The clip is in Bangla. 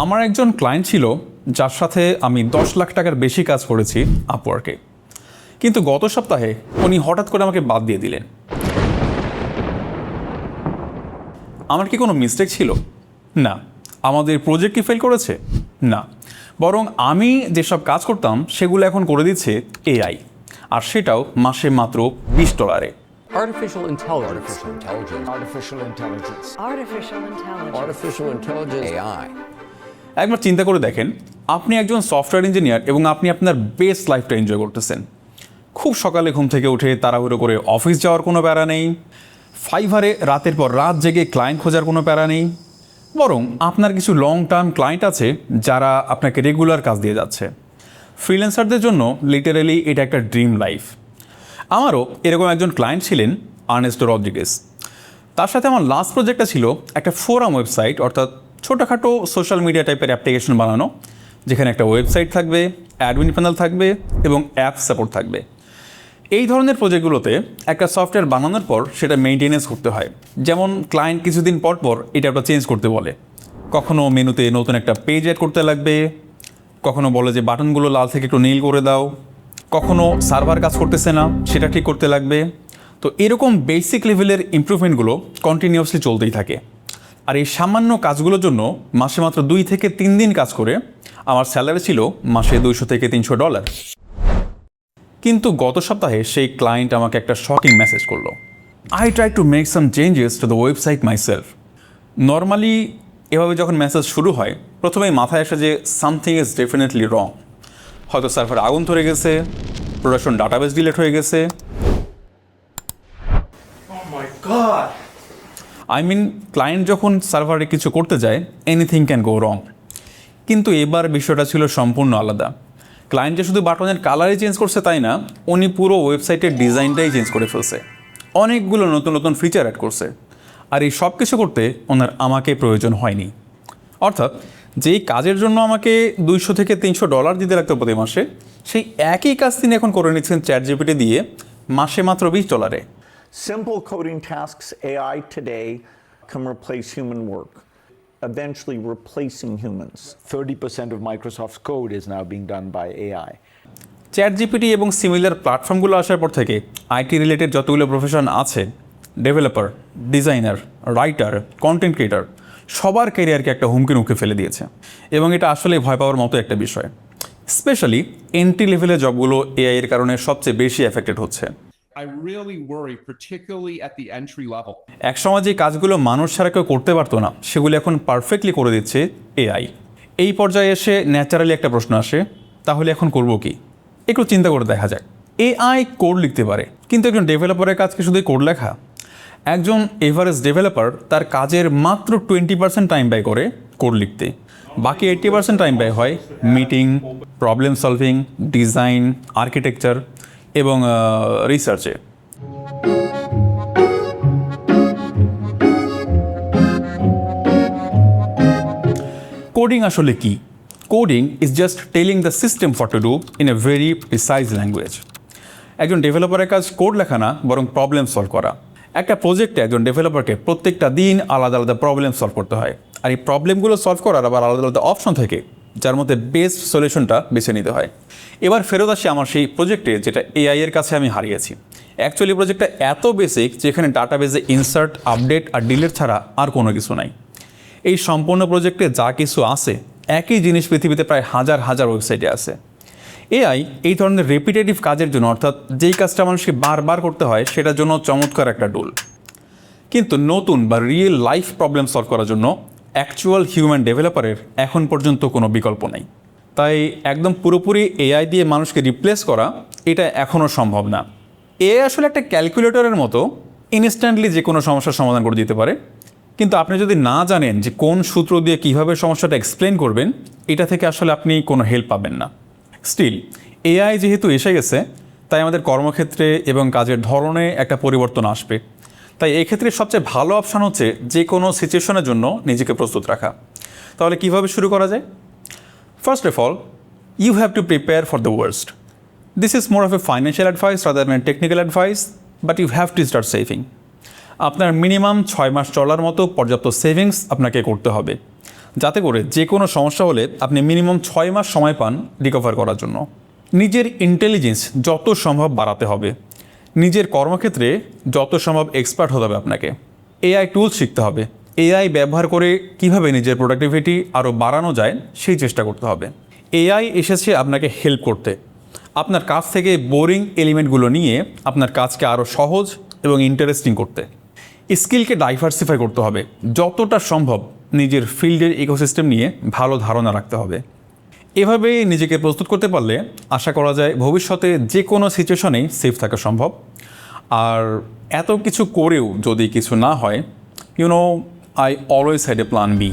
আমার একজন ক্লায়েন্ট ছিল যার সাথে আমি 10 লাখ টাকার বেশি কাজ করেছি আপওয়ার্কে, কিন্তু গত সপ্তাহে উনি হঠাৎ করে আমাকে বাদ দিয়ে দিলেন। আমার কি কোনো মিস্টেক ছিল? না। আমাদের প্রজেক্ট কি ফেল করেছে? না। বরং আমি যেসব কাজ করতাম সেগুলো এখন করে দিচ্ছে এআই, আর সেটাও মাসে মাত্র $20। Artificial intelligence. AI. একবার চিন্তা করে দেখেন, আপনি একজন সফটওয়্যার ইঞ্জিনিয়ার এবং আপনি আপনার বেস্ট লাইফটা এনজয় করতেছেন। খুব সকালে ঘুম থেকে উঠে তাড়াহুড়ো করে অফিস যাওয়ার কোনো প্যারা নেই, ফাইভারে রাতের পর রাত জেগে ক্লায়েন্ট খোঁজার কোনো প্যারা নেই, বরং আপনার কিছু লং টার্ম ক্লায়েন্ট আছে যারা আপনাকে রেগুলার কাজ দিয়ে যাচ্ছে। ফ্রিল্যান্সারদের জন্য লিটারালি এটা একটা ড্রিম লাইফ। আমারও এরকম একজন ক্লায়েন্ট ছিলেন, আর্নেস্টো রদ্রিগেজ। তার সাথে আমার লাস্ট প্রজেক্টটা ছিল একটা ফোরাম ওয়েবসাইট, অর্থাৎ ছোটোখাটো সোশ্যাল মিডিয়া টাইপের অ্যাপ্লিকেশন বানানো, যেখানে একটা ওয়েবসাইট থাকবে, অ্যাডমিন প্যানেল থাকবে এবং অ্যাপ সাপোর্ট থাকবে। এই ধরনের প্রজেক্টগুলোতে একটা সফটওয়্যার বানানোর পর সেটা মেনটেনেন্স করতে হয়। যেমন ক্লায়েন্ট কিছুদিন পর পর এটা একটা চেঞ্জ করতে বলে, কখনো মেনুতে নতুন একটা পেজ অ্যাড করতে লাগবে, কখনো বলে যে বাটনগুলো লাল থেকে একটু নীল করে দাও, কখনো সার্ভার কাজ করতেছে না সেটা ঠিক করতে লাগবে। তো এরকম বেসিক লেভেলের ইমপ্রুভমেন্টগুলো কন্টিনিউয়াসলি চলতেই থাকে। আর এই সামান্য কাজগুলোর জন্য মাসে মাত্র 2 থেকে 3 দিন কাজ করে আমার স্যালারি ছিল মাসে $200 থেকে $300। কিন্তু গত সপ্তাহে সেই ক্লায়েন্ট আমাকে একটা শকিং মেসেজ করলো। I try to make some changes to the website myself. Normally এভাবে যখন মেসেজ শুরু হয় প্রথমেই মাথায় আসে যে সামথিং ইজ ডেফিনেটলি রং। হয়তো সার্ভার আগুন ধরে গেছে, প্রোডাকশন ডাটাবেস ডিলিট হয়ে গেছে। আই মিন ক্লায়েন্ট যখন সার্ভারে কিছু করতে যায় এনিথিং ক্যান গো রং। কিন্তু এবার বিষয়টা ছিল সম্পূর্ণ আলাদা। ক্লায়েন্ট যে শুধু বাটনের কালারই চেঞ্জ করছে তাই না, উনি পুরো ওয়েবসাইটের ডিজাইনটাই চেঞ্জ করে ফেলছে, অনেকগুলো নতুন নতুন ফিচার অ্যাড করছে। আর এই সব কিছু করতে ওনার আমাকে প্রয়োজন হয়নি। অর্থাৎ যেই কাজের জন্য আমাকে $200 থেকে $300 দিতে লাগতো প্রতি মাসে, সেই একই কাজ তিনি এখন করে নিচ্ছেন ChatGPT দিয়ে মাসে মাত্র $20। Simple coding tasks, AI today can replace human work, eventually replacing humans. 30% of Microsoft's code is now being done by AI. ChatGPT এবং সিমিলার প্ল্যাটফর্মগুলো আসার পর থেকে আইটি রিলেটেড যতগুলো প্রফেশন আছে, developer, designer, writer, content creator, সবার ক্যারিয়ারকে একটা হুমকির মুখে ফেলে দিয়েছে। এবং এটা আসলে ভয় পাওয়ার মতো একটা বিষয়। স্পেশালি এন্ট্রি লেভেলের জবগুলো এআই এর কারণে সবচেয়ে বেশি এফেক্টেড হচ্ছে। I really worry, particularly at the entry level. একসময় যে কাজগুলো মানুষ ছাড়া কেউ করতে পারতো না সেগুলো এখন পারফেক্টলি করে দিচ্ছে এআই। এই পর্যায়ে এসে ন্যাচারালি একটা প্রশ্ন আসে, তাহলে এখন করব কি? একটু চিন্তা করে দেখা যাক। এআই কোড লিখতে পারে, কিন্তু একজন ডেভেলপারের কাজ কি শুধু কোড লেখা? একজন এভারেজ ডেভেলপার তার কাজের মাত্র 20% টাইম ব্যয় করে কোড লিখতে, বাকি 80% টাইম ব্যয় হয় meeting, problem solving, design, architecture এবং রিসার্চে। কোডিং আসলে কি? Coding is just telling the system for to do in a very precise language. একজন ডেভেলপারের কাজ কোড লেখা না, বরং প্রবলেম সলভ করা। একটা প্রজেক্টে একজন ডেভেলপারকে প্রত্যেকটা দিন আলাদা আলাদা প্রবলেম সলভ করতে হয়, আর এই প্রবলেমগুলো সলভ করার আবার আলাদা আলাদা অপশন থেকে, যার মধ্যে বেস্ট সলিউশনটা বেছে নিতে হয়। এবার ফেরত আসি আমার সেই প্রজেক্টে যেটা এআই এর কাছে আমি হারিয়েছি। অ্যাকচুয়ালি প্রজেক্টটা এত বেসিক যেখানে ডাটাবেজে ইনসার্ট, আপডেট আর ডিলিট ছাড়া আর কোনো কিছু নাই। এই সম্পূর্ণ প্রজেক্টে যা কিছু আছে একই জিনিস পৃথিবীতে প্রায় হাজার হাজার ওয়েবসাইটে আছে। এআই এই ধরনের রেপিটেটিভ কাজের জন্য, অর্থাৎ যেই কাজটা মানুষকে বারবার করতে হয় সেটার জন্য চমৎকার একটা টুল। কিন্তু নতুন বা রিয়েল লাইফ প্রবলেম সলভ করার জন্য অ্যাকচুয়াল হিউম্যান ডেভেলপারের এখন পর্যন্ত কোনো বিকল্প নেই। তাই একদম পুরোপুরি এআই দিয়ে মানুষকে রিপ্লেস করা এটা এখনও সম্ভব না। এআই আসলে একটা ক্যালকুলেটরের মতো, ইনস্ট্যান্টলি যে কোনো সমস্যার সমাধান করে দিতে পারে। কিন্তু আপনি যদি না জানেন যে কোন সূত্র দিয়ে কীভাবে সমস্যাটা এক্সপ্লেন করবেন, এটা থেকে আসলে আপনি কোনো হেল্প পাবেন না। স্টিল এআই যেহেতু এসে গেছে, তাই আমাদের কর্মক্ষেত্রে এবং কাজের ধরনে একটা পরিবর্তন আসবে। তাই এই ক্ষেত্রে সবচেয়ে ভালো অপশান হচ্ছে যে কোনো সিচুয়েশনের জন্য নিজেকে প্রস্তুত রাখা। তাহলে কীভাবে শুরু করা যায়? First of all, you have to prepare for the worst. This is more of a financial advice rather than technical advice, but you have to start saving. আপনার মিনিমাম 6 মাস চলার মতো পর্যাপ্ত সেভিংস আপনাকে করতে হবে, যাতে করে যে কোনো সমস্যা হলে আপনি মিনিমাম 6 মাস সময় পান রিকভার করার জন্য। নিজের ইন্টেলিজেন্স যত সম্ভব বাড়াতে হবে, নিজের কর্মক্ষেত্রে যত সম্ভব এক্সপার্ট হতে হবে আপনাকে। এআই টুলস শিখতে হবে, এআই ব্যবহার করে কিভাবে নিজের প্রোডাক্টিভিটি আরও বাড়ানো যায় সেই চেষ্টা করতে হবে। এআই এসেছে আপনাকে হেল্প করতে, আপনার কাজ থেকে বোরিং এলিমেন্টগুলো নিয়ে আপনার কাজকে আরও সহজ এবং ইন্টারেস্টিং করতে। স্কিলকে ডাইভার্সিফাই করতে হবে, যতটা সম্ভব নিজের ফিল্ডের ইকোসিস্টেম নিয়ে ভালো ধারণা রাখতে হবে। এভাবে নিজেকে প্রস্তুত করতে পারলে আশা করা যায় ভবিষ্যতে যে কোনো সিচুয়েশনেই সেফ থাকা সম্ভব। আর এত কিছু করেও যদি কিছু না হয়, I always had a plan B.